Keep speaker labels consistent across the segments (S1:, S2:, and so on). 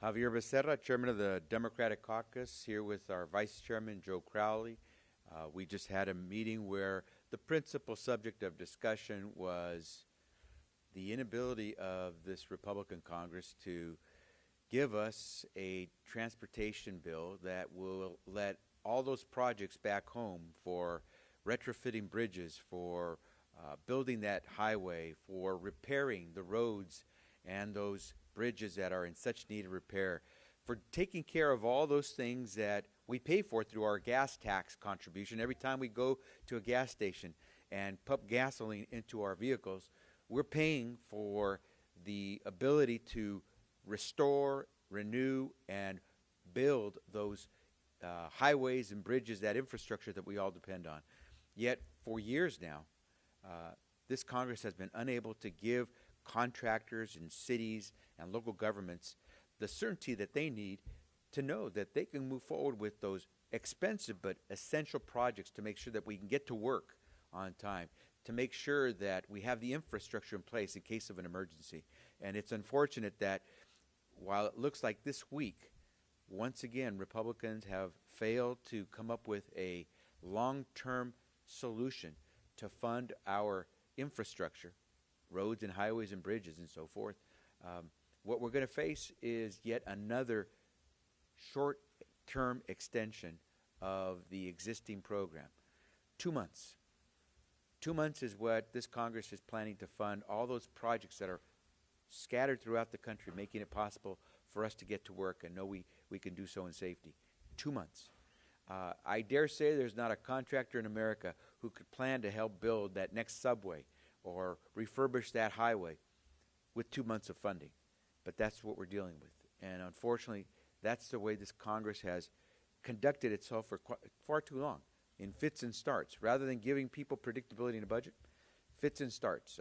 S1: Javier Becerra, Chairman of the Democratic Caucus, here with our Vice Chairman, Joe Crowley. We just had a meeting where the principal subject of discussion was the inability of this Republican Congress to give us a transportation bill that will let all those projects back home for retrofitting bridges, for building that highway, for repairing the roads and those bridges that are in such need of repair, for taking care of all those things that we pay for through our gas tax contribution. Every time we go to a gas station and pump gasoline into our vehicles, we're paying for the ability to restore, renew, and build those highways and bridges, that infrastructure that we all depend on. Yet, for years now, this Congress has been unable to give contractors and cities and local governments the certainty that they need to know that they can move forward with those expensive but essential projects to make sure that we can get to work on time, to make sure that we have the infrastructure in place in case of an emergency. And it's unfortunate that while it looks like this week, once again, Republicans have failed to come up with a long-term solution to fund our infrastructure, roads and highways and bridges and so forth. What we're going to face is yet another short-term extension of the existing program. 2 months. 2 months is what this Congress is planning to fund all those projects that are scattered throughout the country, making it possible for us to get to work and know we can do so in safety. 2 months. I dare say there's not a contractor in America who could plan to help build that next subway or refurbish that highway with 2 months of funding. But that's what we're dealing with. And unfortunately, that's the way this Congress has conducted itself for far too long, in fits and starts. Rather than giving people predictability in a budget, fits and starts.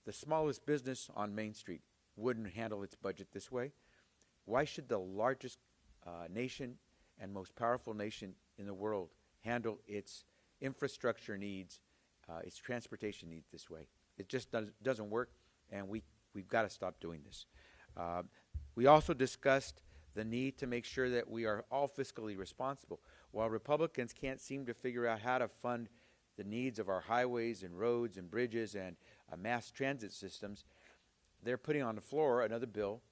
S1: The smallest business on Main Street wouldn't handle its budget this way. Why should the largest nation and most powerful nation in the world handle its infrastructure needs, its transportation needs this way? It just doesn't work, and we've got to stop doing this. We also discussed the need to make sure that we are all fiscally responsible. While Republicans can't seem to figure out how to fund the needs of our highways and roads and bridges and mass transit systems, they're putting on the floor another bill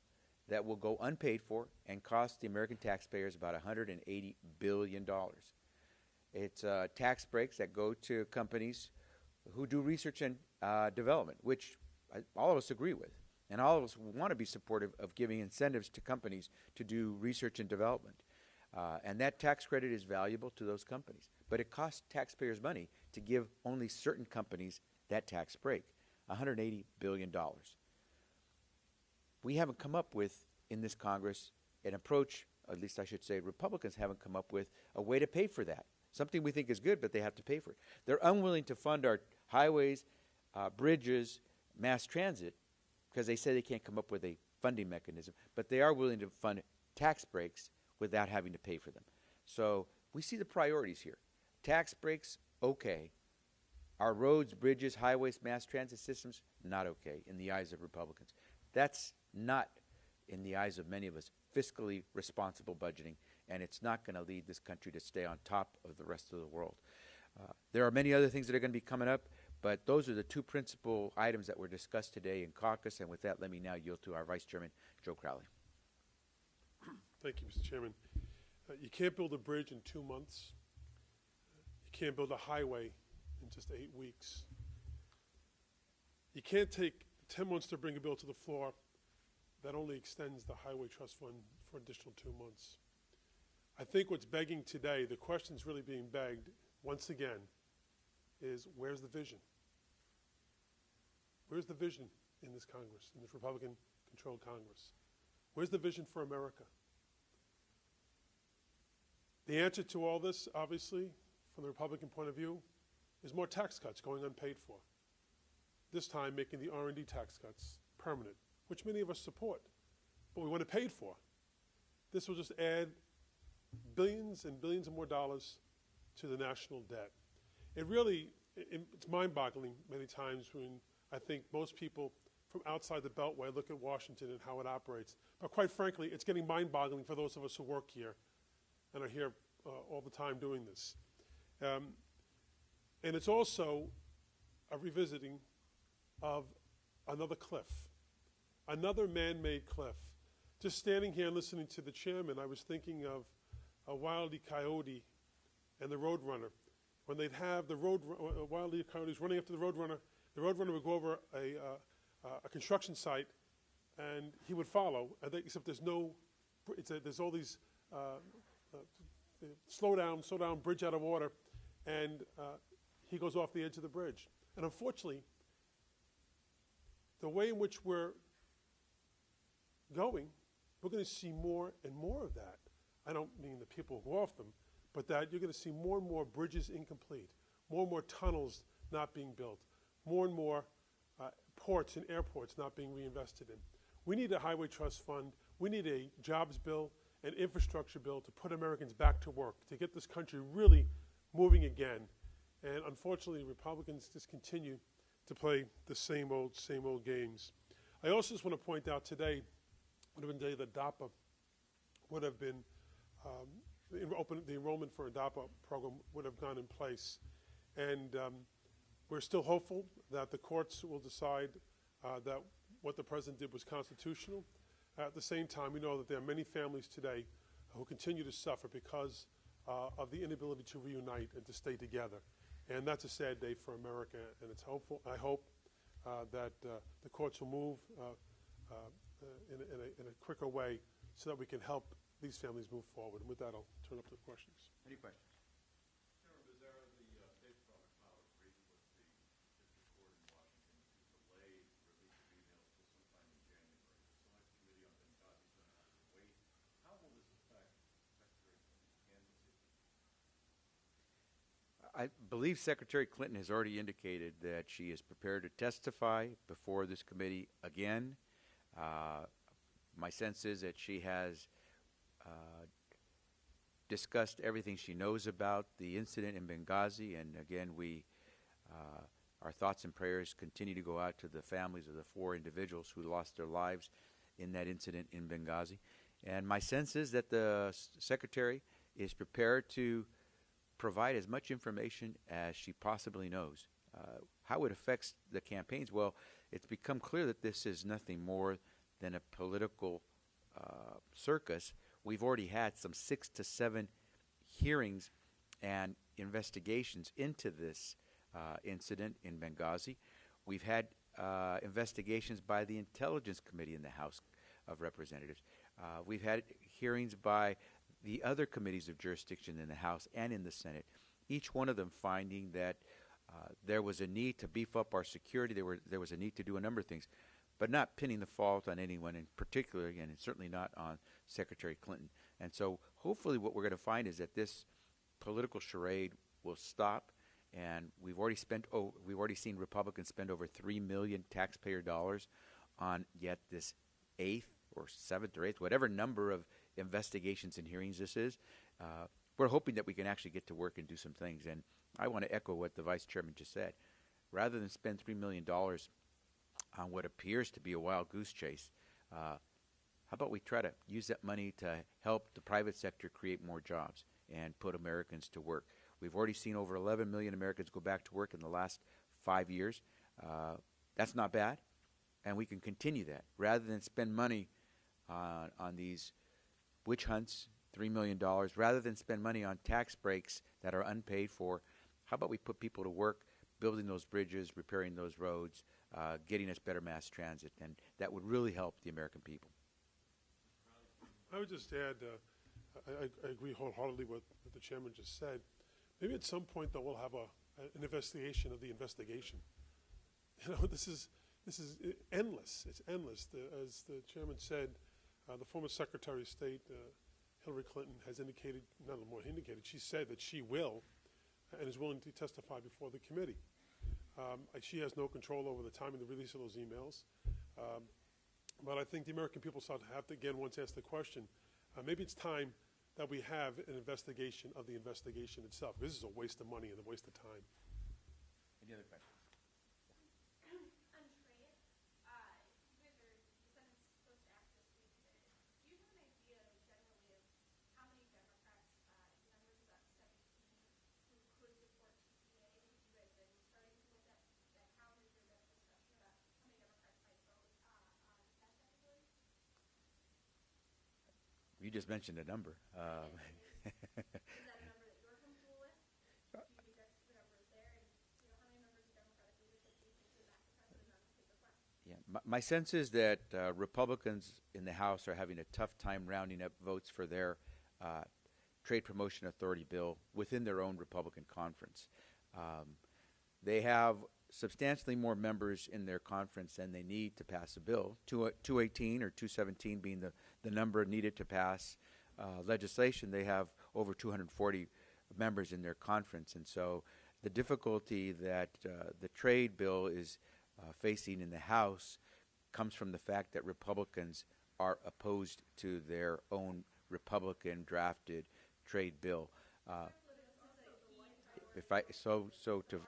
S1: that will go unpaid for and cost the American taxpayers about $180 billion. It's tax breaks that go to companies who do research and development, which all of us agree with. And all of us want to be supportive of giving incentives to companies to do research and development. And that tax credit is valuable to those companies. But it costs taxpayers money to give only certain companies that tax break, $180 billion. We haven't come up with, in this Congress, an approach, at least I should say Republicans haven't come up with a way to pay for that. Something we think is good, but they have to pay for it. They're unwilling to fund our highways, bridges, mass transit, because they say they can't come up with a funding mechanism, but they are willing to fund tax breaks without having to pay for them. So we see the priorities here. Tax breaks, okay. Our roads, bridges, highways, mass transit systems, not okay in the eyes of Republicans. That's not, in the eyes of many of us, fiscally responsible budgeting, and it's not going to lead this country to stay on top of the rest of the world. There are many other things that are going to be coming up, but those are the two principal items that were discussed today in caucus. And with that, let me now yield to our Vice Chairman, Joe Crowley.
S2: Thank you, Mr. Chairman. You can't build a bridge in 2 months. You can't build a highway in just 8 weeks. You can't take 10 months to bring a bill to the floor that only extends the Highway Trust Fund for an additional 2 months. I think what's begging today, the question's really being begged, once again, is where's the vision? Where's the vision in this Congress, in this Republican-controlled Congress? Where's the vision for America? The answer to all this, obviously, from the Republican point of view, is more tax cuts going unpaid for. This time making the R&D tax cuts permanent, which many of us support, but we want it paid for. This will just add billions and billions of more dollars to the national debt. It's mind-boggling many times when I think most people from outside the Beltway, look at Washington and how it operates. But quite frankly, it's getting mind-boggling for those of us who work here and are here all the time doing this. And it's also a revisiting of another cliff, another man-made cliff. Just standing here and listening to the chairman, I was thinking of a Wile E. Coyote and the Roadrunner. When they'd have the Wile E. Coyotes running after the Roadrunner would go over a construction site, and he would follow. Except there's there's all these slow down, bridge out of order, and he goes off the edge of the bridge. And unfortunately, the way in which we're going, we're going to see more and more of that. I don't mean the people who go off them, but that you're going to see more and more bridges incomplete, more and more tunnels not being built, more and more ports and airports not being reinvested in. We need a highway trust fund. We need a jobs bill, an infrastructure bill to put Americans back to work, to get this country really moving again. And unfortunately, Republicans just continue to play the same old games. I also just want to point out today would have been the day that DAPA would have been the enrollment for a DAPA program would have gone in place. And we're still hopeful that the courts will decide that what the president did was constitutional. At the same time, we know that there are many families today who continue to suffer because of the inability to reunite and to stay together. And that's a sad day for America, and it's hopeful. I hope that the courts will move in a quicker way so that we can help these families move forward. And with that, I'll turn up to questions.
S1: Any questions?
S3: Chairman Becerra, the State Department filed a brief with the District Court in Washington to delay release of emails till sometime in January. The Select Committee on Benghazi is going to have to wait. How will this affect Secretary Clinton's candidacy?
S1: I believe Secretary Clinton has already indicated that she is prepared to testify before this committee again. My sense is that she has discussed everything she knows about the incident in Benghazi, and again, our thoughts and prayers continue to go out to the families of the 4 individuals who lost their lives in that incident in Benghazi. And my sense is that the Secretary is prepared to provide as much information as she possibly knows. How it affects the campaigns, well, it's become clear that this is nothing more than a political circus. We've already had some 6 to 7 hearings and investigations into this incident in Benghazi. We've had investigations by the Intelligence Committee in the House of Representatives. We've had hearings by the other committees of jurisdiction in the House and in the Senate, each one of them finding that there was a need to beef up our security. There was a need to do a number of things, but not pinning the fault on anyone in particular, and certainly not on Secretary Clinton. And so hopefully what we're going to find is that this political charade will stop, and we've already seen Republicans spend over $3 million taxpayer dollars on yet this 8th or 7th or 8th, whatever number of investigations and hearings this is. We're hoping that we can actually get to work and do some things. And I want to echo what the Vice Chairman just said. Rather than spend $3 million on what appears to be a wild goose chase, how about we try to use that money to help the private sector create more jobs and put Americans to work. We've already seen over 11 million Americans go back to work in the last 5 years. That's not bad, and we can continue that. Rather than spend money on these witch hunts, $3 million, rather than spend money on tax breaks that are unpaid for, how about we put people to work building those bridges, repairing those roads, getting us better mass transit, and that would really help the American people.
S2: I would just add, I agree wholeheartedly with what the chairman just said. Maybe at some point, though, we'll have an investigation of the investigation. You know, this is endless. It's endless. As the chairman said, the former Secretary of State, Hillary Clinton, has indicated, not more indicated, she said that she will and is willing to testify before the committee. She has no control over the time and the release of those emails. But I think the American people have to, again, once ask the question, maybe it's time that we have an investigation of the investigation itself. This is a waste of money and a waste of time.
S1: Any other questions?
S4: On trade,
S1: You just mentioned a number.
S4: Is that a number that you're comfortable with? Do you think that's the number is there? And how many members of Democratic leadership do you think would back the president on his request?
S1: Yeah, my sense is that Republicans in the House are having a tough time rounding up votes for their trade promotion authority bill within their own Republican conference. They have substantially more members in their conference than they need to pass a bill. 218 or 217 being the number needed to pass legislation. They have over 240 members in their conference, and so the difficulty that the trade bill is facing in the House comes from the fact that Republicans are opposed to their own Republican drafted trade bill. If I so to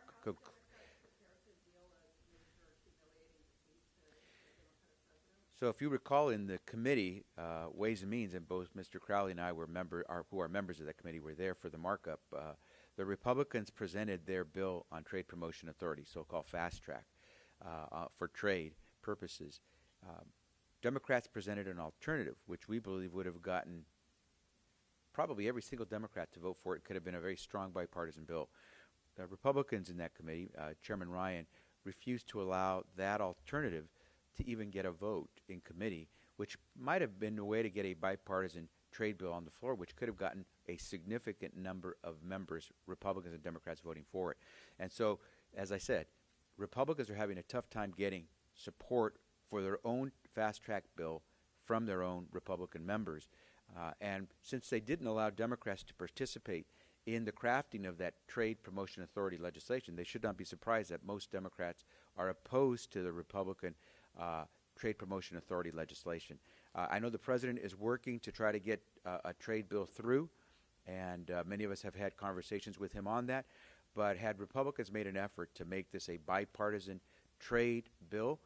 S1: So if you recall, in the committee, Ways and Means, and both Mr. Crowley and I who are members of that committee, were there for the markup. The Republicans presented their bill on trade promotion authority, so-called fast track, for trade purposes. Democrats presented an alternative, which we believe would have gotten probably every single Democrat to vote for it. It could have been a very strong bipartisan bill. The Republicans in that committee, Chairman Ryan, refused to allow that alternative to even get a vote in committee, which might have been a way to get a bipartisan trade bill on the floor, which could have gotten a significant number of members, Republicans and Democrats, voting for it. And so, as I said, Republicans are having a tough time getting support for their own fast-track bill from their own Republican members. And since they didn't allow Democrats to participate in the crafting of that trade promotion authority legislation, they should not be surprised that most Democrats are opposed to the Republican trade promotion authority legislation. I know the president is working to try to get a trade bill through, and many of us have had conversations with him on that. But had Republicans made an effort to make this a bipartisan trade bill,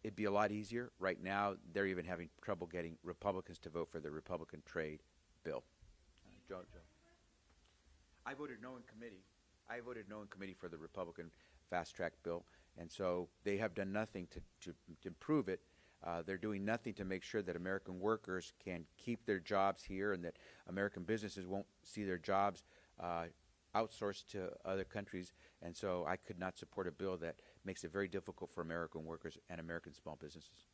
S1: it'd be a lot easier. Right now, they're even having trouble getting Republicans to vote for the Republican trade bill. Joe. I voted no in committee. I voted no in committee for the Republican fast-track bill, and so they have done nothing to improve it. They're doing nothing to make sure that American workers can keep their jobs here and that American businesses won't see their jobs outsourced to other countries. And so I could not support a bill that makes it very difficult for American workers and American small businesses.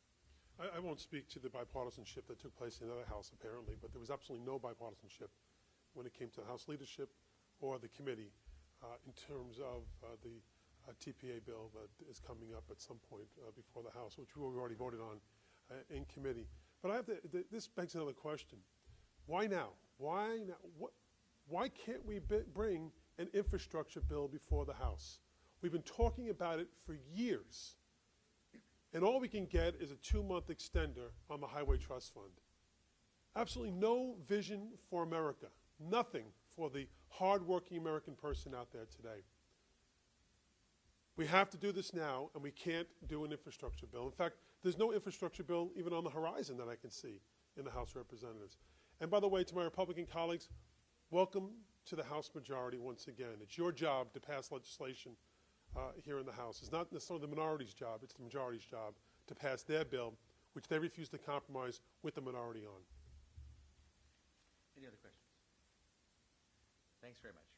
S2: I won't speak to the bipartisanship that took place in the other House, apparently, but there was absolutely no bipartisanship when it came to the House leadership or the committee in terms of the TPA bill that is coming up at some point before the House, which we already voted on in committee. But I have this begs another question. Why now? Why now? Why can't we bring an infrastructure bill before the House? We've been talking about it for years, and all we can get is a 2-month extender on the Highway Trust Fund. Absolutely no vision for America, nothing for the hardworking American person out there today. We have to do this now, and we can't do an infrastructure bill. In fact, there's no infrastructure bill even on the horizon that I can see in the House of Representatives. And by the way, to my Republican colleagues, welcome to the House majority once again. It's your job to pass legislation here in the House. It's not necessarily the minority's job, it's the majority's job to pass their bill, which they refuse to compromise with the minority on.
S1: Any other questions? Thanks very much.